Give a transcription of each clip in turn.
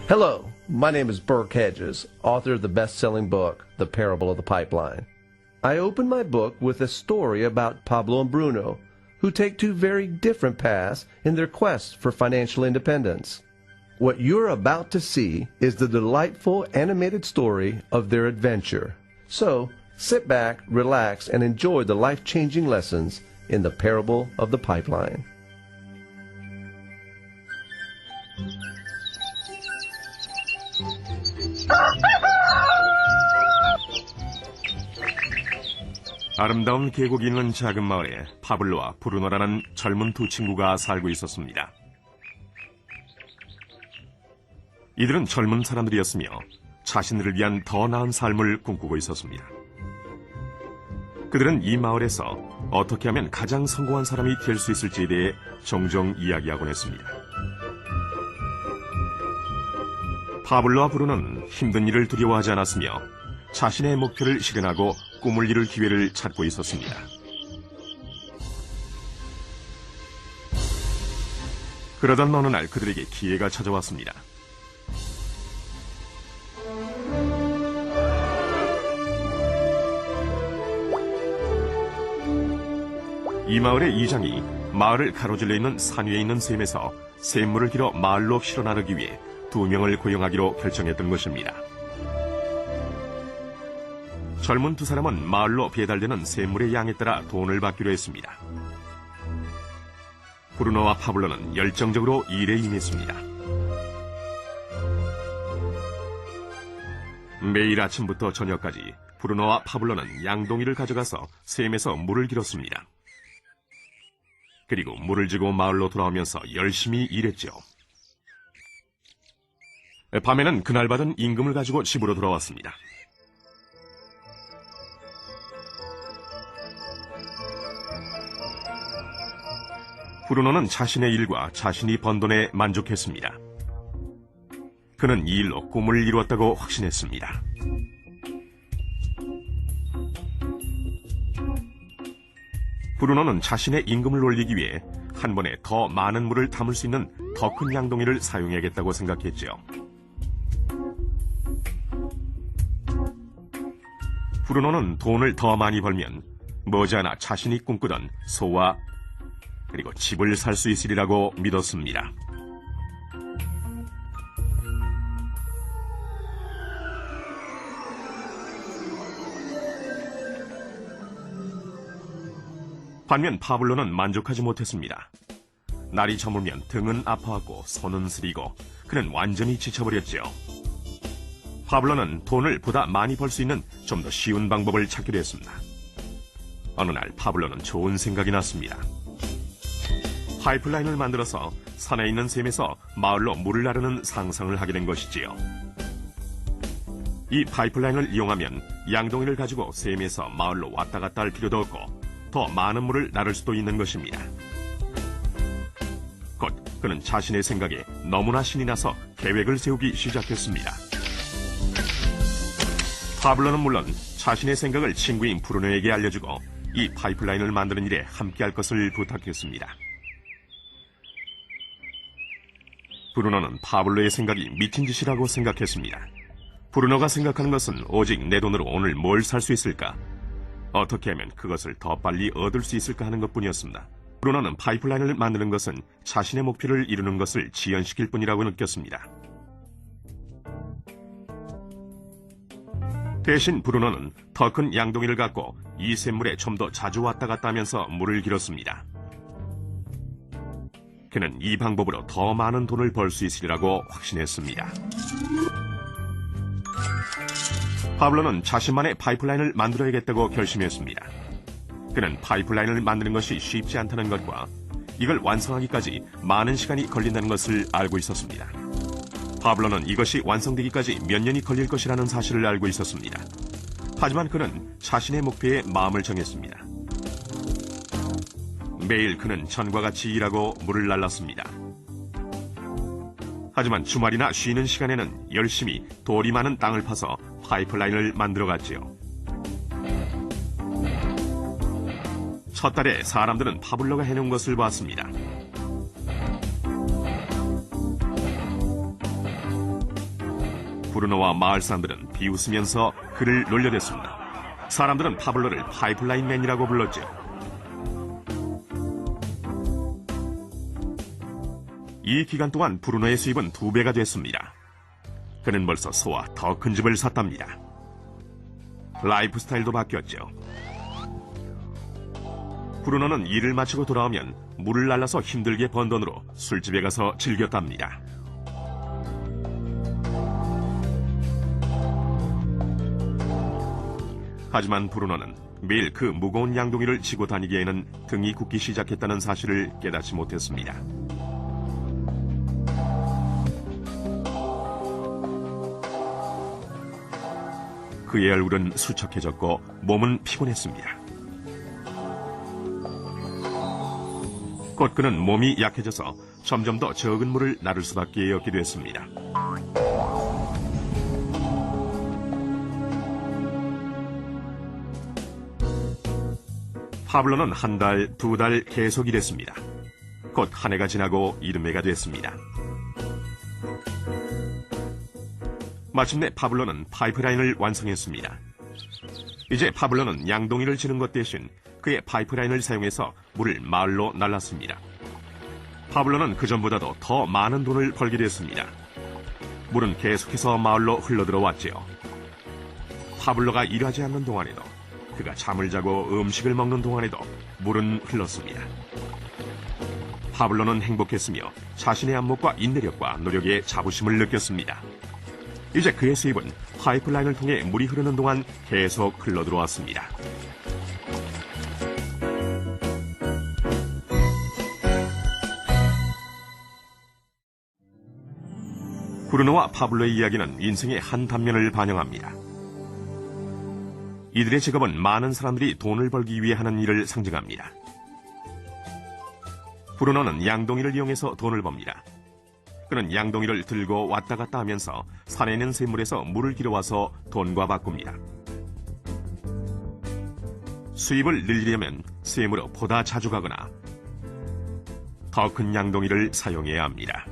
Hello, my name is Burke Hedges, author of the best-selling book, The Parable of the Pipeline. I open my book with a story about Pablo and Bruno, who take two very different paths in their quest for financial independence. What you're about to see is the delightful animated story of their adventure. So, sit back, relax, and enjoy the life-changing lessons in The Parable of the Pipeline. 아름다운 계곡이 있는 작은 마을에 파블로와 브루노라는 젊은 두 친구가 살고 있었습니다. 이들은 젊은 사람들이었으며 자신들을 위한 더 나은 삶을 꿈꾸고 있었습니다. 그들은 이 마을에서 어떻게 하면 가장 성공한 사람이 될 수 있을지에 대해 종종 이야기하곤 했습니다. 파블로와 브루노는 힘든 일을 두려워하지 않았으며 자신의 목표를 실현하고 꿈을 이룰 기회를 찾고 있었습니다. 그러던 어느 날 그들에게 기회가 찾아왔습니다. 이 마을의 이장이 마을을 가로질러 있는 산 위에 있는 샘에서 샘물을 길어 마을로 실어 나르기 위해 2명을 고용하기로 결정했던 것입니다. 젊은 두 사람은 마을로 배달되는 샘물의 양에 따라 돈을 받기로 했습니다. 브루노와 파블로는 열정적으로 일에 임했습니다. 매일 아침부터 저녁까지 브루노와 파블로는 양동이를 가져가서 샘에서 물을 길었습니다. 그리고 물을 지고 마을로 돌아오면서 열심히 일했죠. 밤에는 그날 받은 임금을 가지고 집으로 돌아왔습니다. 브루노는 자신의 일과 자신이 번 돈에 만족했습니다. 그는 이 일로 꿈을 이루었다고 확신했습니다. 브루노는 자신의 임금을 올리기 위해 한 번에 더 많은 물을 담을 수 있는 더 큰 양동이를 사용해야겠다고 생각했죠. 브루노는 돈을 더 많이 벌면 머지않아 자신이 꿈꾸던 소와 그리고 집을 살 수 있으리라고 믿었습니다. 반면 파블로는 만족하지 못했습니다. 날이 저물면 등은 아파하고 손은 쓰리고 그는 완전히 지쳐버렸죠. 파블로는 돈을 보다 많이 벌 수 있는 좀 더 쉬운 방법을 찾기로 했습니다. 어느 날 파블로는 좋은 생각이 났습니다. 파이프라인을 만들어서 산에 있는 샘에서 마을로 물을 나르는 상상을 하게 된 것이지요. 이 파이프라인을 이용하면 양동이를 가지고 샘에서 마을로 왔다 갔다 할 필요도 없고 더 많은 물을 나를 수도 있는 것입니다. 곧 그는 자신의 생각에 너무나 신이 나서 계획을 세우기 시작했습니다. 파블로는 물론 자신의 생각을 친구인 브루노에게 알려주고 이 파이프라인을 만드는 일에 함께할 것을 부탁했습니다. 브루노는 파블로의 생각이 미친 짓이라고 생각했습니다. 브루노가 생각하는 것은 오직 내 돈으로 오늘 뭘 살 수 있을까? 어떻게 하면 그것을 더 빨리 얻을 수 있을까 하는 것뿐이었습니다. 브루노는 파이프라인을 만드는 것은 자신의 목표를 이루는 것을 지연시킬 뿐이라고 느꼈습니다. 대신 브루노는 더 큰 양동이를 갖고 이 샘물에 좀 더 자주 왔다 갔다 하면서 물을 길었습니다. 그는 이 방법으로 더 많은 돈을 벌 수 있으리라고 확신했습니다. 파블로는 자신만의 파이프라인을 만들어야겠다고 결심했습니다. 그는 파이프라인을 만드는 것이 쉽지 않다는 것과 이걸 완성하기까지 많은 시간이 걸린다는 것을 알고 있었습니다. 파블로는 이것이 완성되기까지 몇 년이 걸릴 것이라는 사실을 알고 있었습니다. 하지만 그는 자신의 목표에 마음을 정했습니다. 매일 그는 전과 같이 일하고 물을 날랐습니다. 하지만 주말이나 쉬는 시간에는 열심히 돌이 많은 땅을 파서 파이프라인을 만들어갔지요. 첫 달에 사람들은 파블로가 해놓은 것을 봤습니다. 브루노와 마을 사람들은 비웃으면서 그를 놀려댔습니다. 사람들은 파블로를 파이프라인맨이라고 불렀죠. 이 기간 동안 브루노의 수입은 2배가 됐습니다. 그는 벌써 소와 더 큰 집을 샀답니다. 라이프 스타일도 바뀌었죠. 브루노는 일을 마치고 돌아오면 물을 날라서 힘들게 번 돈으로 술집에 가서 즐겼답니다. 하지만 브루노는 매일 그 무거운 양동이를 지고 다니기에는 등이 굽기 시작했다는 사실을 깨닫지 못했습니다. 그의 얼굴은 수척해졌고 몸은 피곤했습니다. 곧 그는 몸이 약해져서 점점 더 적은 물을 나를 수밖에 없게 됐습니다. 파블로는 1달, 2달 계속 일했습니다. 곧 한 해가 지나고 이듬해가 됐습니다. 마침내 파블로는 파이프라인을 완성했습니다. 이제 파블로는 양동이를 지는 것 대신 그의 파이프라인을 사용해서 물을 마을로 날랐습니다. 파블로는 그전보다도 더 많은 돈을 벌게 됐습니다. 물은 계속해서 마을로 흘러들어왔지요. 파블로가 일하지 않는 동안에도, 그가 잠을 자고 음식을 먹는 동안에도 물은 흘렀습니다. 파블로는 행복했으며 자신의 안목과 인내력과 노력에 자부심을 느꼈습니다. 이제 그의 수입은 파이프라인을 통해 물이 흐르는 동안 계속 흘러들어왔습니다. 브루노와 파블로의 이야기는 인생의 한 단면을 반영합니다. 이들의 직업은 많은 사람들이 돈을 벌기 위해 하는 일을 상징합니다. 브루노는 양동이를 이용해서 돈을 법니다. 그는 양동이를 들고 왔다 갔다 하면서 산에 있는 샘물에서 물을 길어와서 돈과 바꿉니다. 수입을 늘리려면 샘으로 보다 자주 가거나 더 큰 양동이를 사용해야 합니다.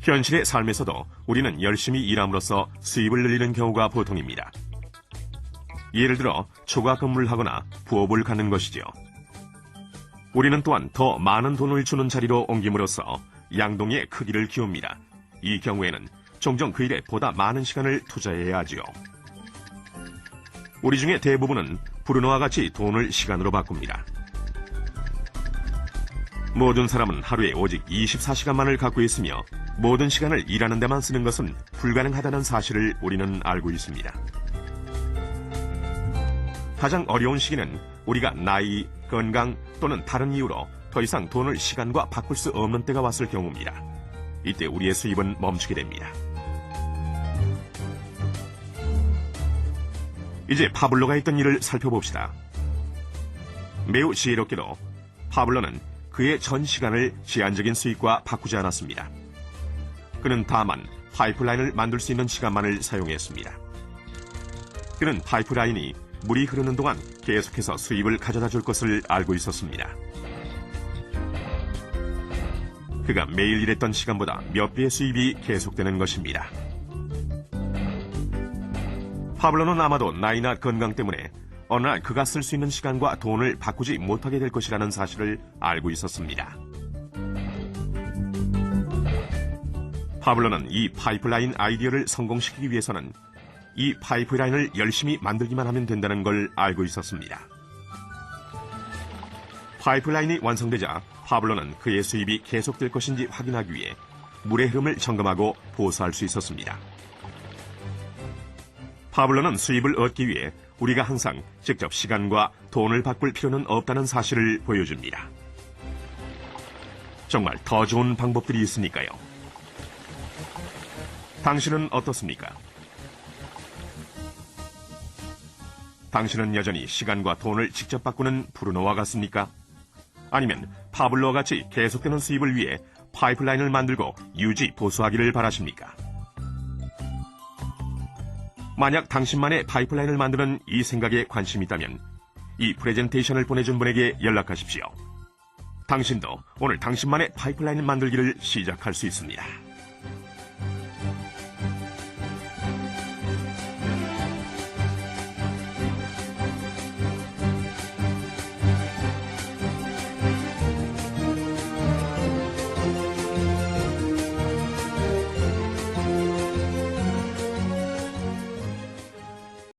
현실의 삶에서도 우리는 열심히 일함으로써 수입을 늘리는 경우가 보통입니다. 예를 들어 초과 근무를 하거나 부업을 갖는 것이죠. 우리는 또한 더 많은 돈을 주는 자리로 옮김으로써 양동이의 크기를 키웁니다. 이 경우에는 종종 그 일에 보다 많은 시간을 투자해야 하지요. 우리 중에 대부분은 브루노와 같이 돈을 시간으로 바꿉니다. 모든 사람은 하루에 오직 24시간만을 갖고 있으며 모든 시간을 일하는 데만 쓰는 것은 불가능하다는 사실을 우리는 알고 있습니다. 가장 어려운 시기는 우리가 나이, 건강 또는 다른 이유로 더 이상 돈을 시간과 바꿀 수 없는 때가 왔을 경우입니다. 이때 우리의 수입은 멈추게 됩니다. 이제 파블로가 했던 일을 살펴봅시다. 매우 지혜롭게도 파블로는 그의 전 시간을 제한적인 수익과 바꾸지 않았습니다. 그는 다만 파이프라인을 만들 수 있는 시간만을 사용했습니다. 그는 파이프라인이 물이 흐르는 동안 계속해서 수입을 가져다 줄 것을 알고 있었습니다. 그가 매일 일했던 시간보다 몇 배의 수입이 계속되는 것입니다. 파블로는 아마도 나이나 건강 때문에 어느 날 그가 쓸 수 있는 시간과 돈을 바꾸지 못하게 될 것이라는 사실을 알고 있었습니다. 파블로는 이 파이프라인 아이디어를 성공시키기 위해서는 이 파이프라인을 열심히 만들기만 하면 된다는 걸 알고 있었습니다. 파이프라인이 완성되자 파블로는 그의 수입이 계속될 것인지 확인하기 위해 물의 흐름을 점검하고 보수할 수 있었습니다. 파블로는 수입을 얻기 위해 우리가 항상 직접 시간과 돈을 바꿀 필요는 없다는 사실을 보여줍니다. 정말 더 좋은 방법들이 있으니까요. 당신은 어떻습니까? 당신은 여전히 시간과 돈을 직접 바꾸는 브루노와 같습니까? 아니면 파블로와 같이 계속되는 수입을 위해 파이프라인을 만들고 유지 보수하기를 바라십니까? 만약 당신만의 파이프라인을 만드는 이 생각에 관심이 있다면 이 프레젠테이션을 보내준 분에게 연락하십시오. 당신도 오늘 당신만의 파이프라인을 만들기를 시작할 수 있습니다.